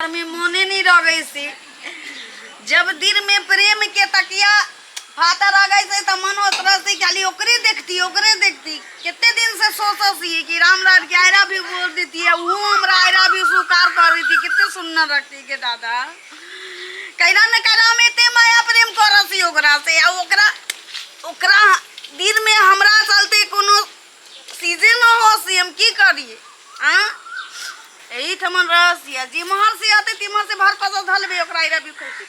घर में मोने नहीं रह सी। जब दिल में प्रेम के तकिया फातर आ गई से तो मन होत रही खाली ओकरे देखती कितने दिन से सोचती कि रामलाल की आयरा भी बोल देती है वो हमरा आयरा भी स्वीकार कर रही थी कितने सुंदर रखती के दादा कैला न कैला में ते माया प्रेम करसी ओकरा से ओकरा दिल में हमरा चलते कोनो चीजे न हो सी हम की करिए हां यही थमन रहसिया जी महर से आते तिमर से भर पसा धलबे ओकरा आयरा भी खुशी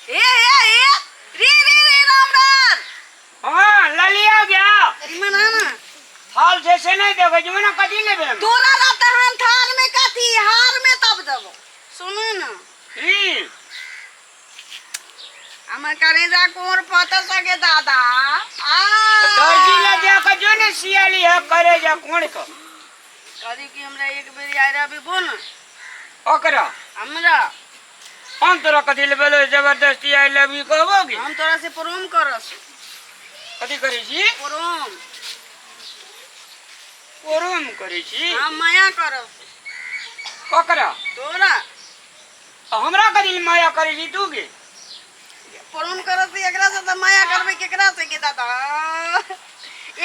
ए रे रामलाल हां ललिया गया मना ना थाल जैसे नहीं देबे जमना कदी लेबे तोरा रहता हम थाल में कथी हार में तब देबो सुनो ना हम करे जा कोर पता सके दादा दर्जी ले जा के जो ने सियाली है करे जा कोण को कदी कि हमरा एक बेर आयरा भी बोल ओकरा हमरा हम तोरा कथी लेबे जबरदस्ती आई लव यू कहबोगी हम तोरा से प्रोम करस कथी करै छी प्रोम करै छी हम माया करस ओकरा तोरा हमरा कथी माया करै छी तू के प्रोम करस एकरा से त माया करबे केकरा से के दादा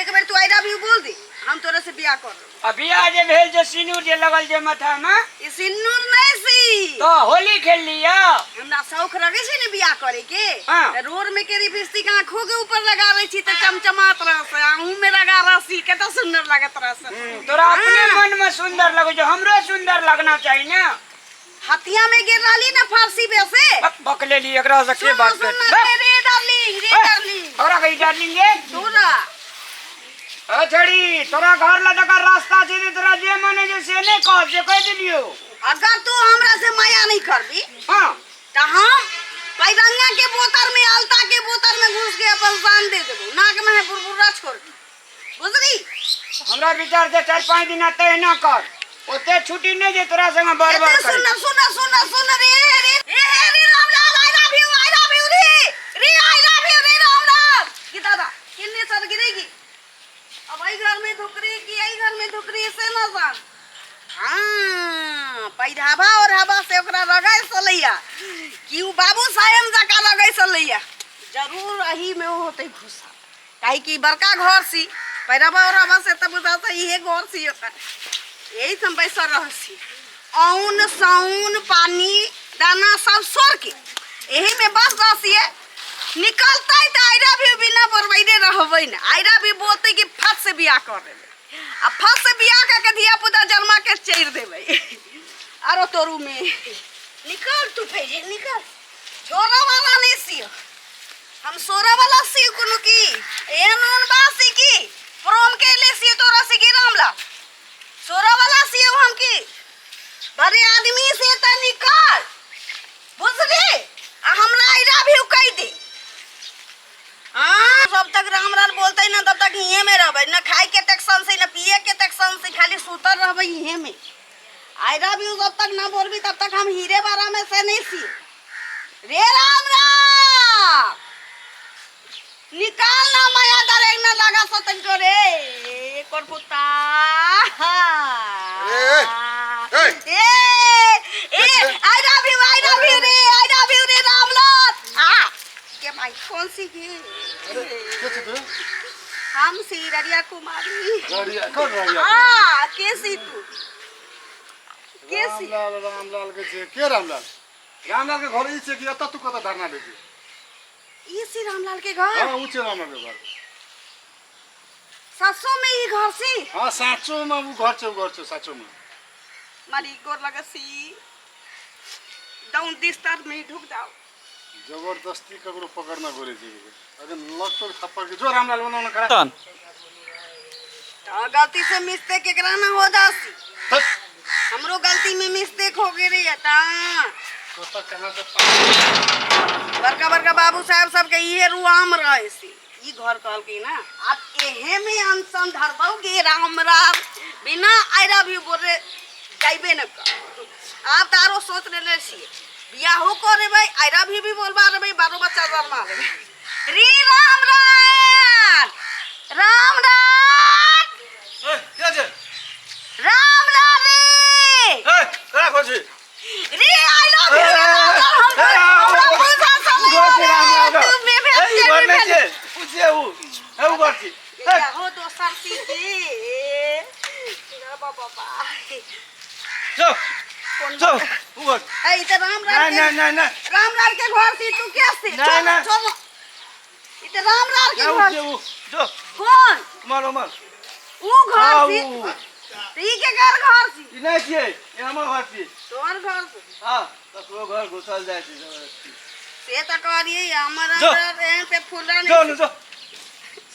एक बेर तू आयरा भी बोल दे हम तोरा से बियाह कर अभी आज भेल जे सिनूर जे लगल जे माथा में ई सिन्नूर नहीं सी तो होली खेल लिया हमरा शौक रगे छै ने बियाह करे के हाँ। रोड में के लिपस्टिक आंखों के ऊपर लगा रही छी त चमचमात रहस आहू में लगा रसी केतना सुंदर लागत रहस तोरा अपने मन में सुंदर लगे जो हमरो सुंदर लगना चाहिए ना हथिया में गिर रही ना फांसी पे से बकले ली एकरा से के बात कर रे डार्लिंग तोरा कही डार्लिंग ये तोरा छड़ी तोरा घर ला जगह रास्ता छै तोरा जे माने जे से नहीं कह दिलियो अगर तू हमरा से माया नहीं करबी हां त हम पैरंगा के बोतल में अलता के बोतल में घुस के अपन जान दे देबो नाक में बुरबुरा छोड़ बुझली हमरा विचार से 4-5 दिन तय ना कर ओते छुट्टी नहीं जे तोरा संग बार-बार कर सुन रे रामलाल आई लव यू रे आई लव यू रे रामलाल की दादा किन्ने सर गिरेगी अब आई घर में धुकरी की आई घर में धुकरी से न जान हां पैधावा और हवा से ओकरा लगाय सलैया कि उ बाबू सायम जका लगाय सलैया जरूर अही में होते घुसा काहे कि बड़का घर सी पैधावा और हवा से तब बुझाता इहे घर सी ओकर यही हम बैसा रहसी औन साउन पानी दाना सब सोर के यही में बस रहसी निकलता है तो आयरा भी बिना परवैदे रहबै न आयरा भी बोलते कि फट से बियाह कर देबे आ फट से बियाह के धिया पुता जन्मा के चैर देबे आरो तोरू में निकल तू भेजे निकल छोरा वाला नहीं सियो हम सोरा वाला सी कोनो की एनन बासी की प्रोम के ले सी तोरा से के रामला सोरा वाला सी हम की बड़े आदमी से त निकल बुझली आ हमरा आयरा भी कह दे हां जब तक रामलाल बोलते ना तब तक यहीं में रहबे ना खाए के टेंशन से ना पिए के टेंशन से खाली सुतर रहबे यहीं में आयरा भी जब तक ना बोलबी तब तक हम हीरे बारा में से नहीं सी रे रामलाल निकाल ना माया डरे ना लगा सतन को रे कोन पुता ए आई लव यू रे रामलाल के भाई कौन सी की हम सी ररिया कुमारी ररिया कौन ररिया हां कैसी तू कैसी रामलाल के रामलाल के घर ई से कि अत तू कत धरना देबी ई सी रामलाल के घर हां ऊंचे रामलाल के घर सासो में ही घर सी हां साचो में वो घर छ साचो में मारी गोर लगा सी डाउन दिस तार में ढुक जाओ जबरदस्ती ककरो पकड़ना गोरे जी अगर लगतो थप्पड़ के जो रामलाल बनाना करा तो गलती से मिस्टेक एकरा ना हो जासी हमरो गलती में मिस्टेक हो गई रे ता तो कहां से बड़का बाबू साहब सब के इहे रुआम रहे सी ई घर कहल की ना अब एहे में अनसन धरबौ के राम बिना आयरा भी बोले जाइबे न कर आप तारो सोच लेले छी बियाह हो करे भाई आयरा भी बोलबा रे भाई बारो बच्चा जन्मा रे रे राम ए क्या जे राम रे छी रे आई लव यू हमरा पूजा सलैया तू में भेज के घर नहीं छे पूछे उ हे घर छी हो दोसर सी के बाबा जो जो उ ए त नहीं रामलाल के घर सी तू क्या से नहीं, नहीं। चलो इत रामलाल के घर जो कौन मारो ऊ घर सी ती के घर सी ई नहीं छे ये हमर घर छी तोहर घर सी हां तकरो घर घुसल जाय छी जबरदस्ती से त करिए हमर जो। एहन पे फुला जो नहीं न जो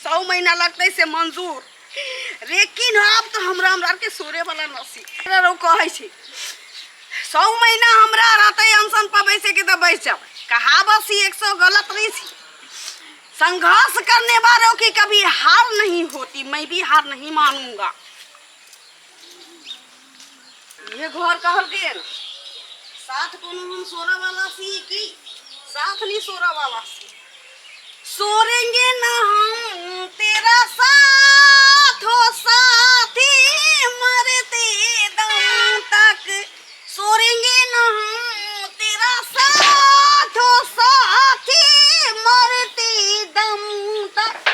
100 महीना लगते से मंजूर लेकिन अब तो हमरा के सोरे वाला नसी रो कहै छी 100 महीना हमरा रहते अनशन पर बैसे के त बैस जाओ कहावत सी 100 गलत नहीं थी संघर्ष करने वालों की कभी हार नहीं होती मैं भी हार नहीं मानूंगा ये घर कहल के साथ कोनो हम सोरा वाला सी की साथ नहीं सोरा वाला सी सोरेंगे ना हम तेरा साथ हो साथी मरते दम तक सोरेंगे ना हम तेरा साथ हो साथी मरते दम तक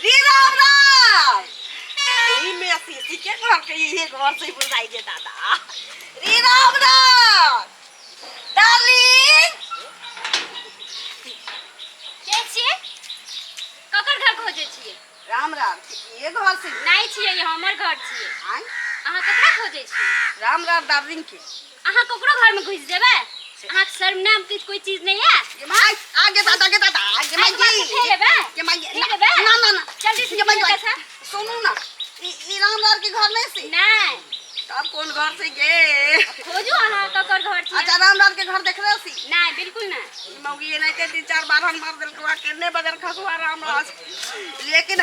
रे राम राम यही में सीसी के घर के ये घर से बुझाई दे दादा रे राम राम डार्लिंग के छिए ककर घर खोजे छिए राम राम ये घर से नहीं छिए ये हमर घर छिए आय अहाँ ककरा खोजे छी राम राम डार्लिंग के अहाँ ककरो घर में घुस जेबै अहाँ शर्म नाम की कोई चीज नहीं है ये माय आगे दादा आगे माय जी ये माय ना जल्दी से ये माय कैसा सुनो ना ई राम राम के घर नहीं से नहीं तब कौन घर से गे खोजू अहाँ ककर घर छी अच्छा राम राम के घर देख रहे सी नहीं बिल्कुल नहीं मौगी ये नहीं कहती 4 बार हम मार दिल को केने बदर खसवा राम राम लेकिन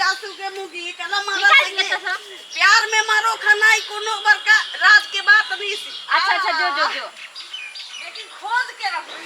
जासू के मुगी कला मारा निकाल सके दिया था। प्यार में मारो खनाई कोनो बरका रात के बात नहीं सी अच्छा जो लेकिन खोज के रखो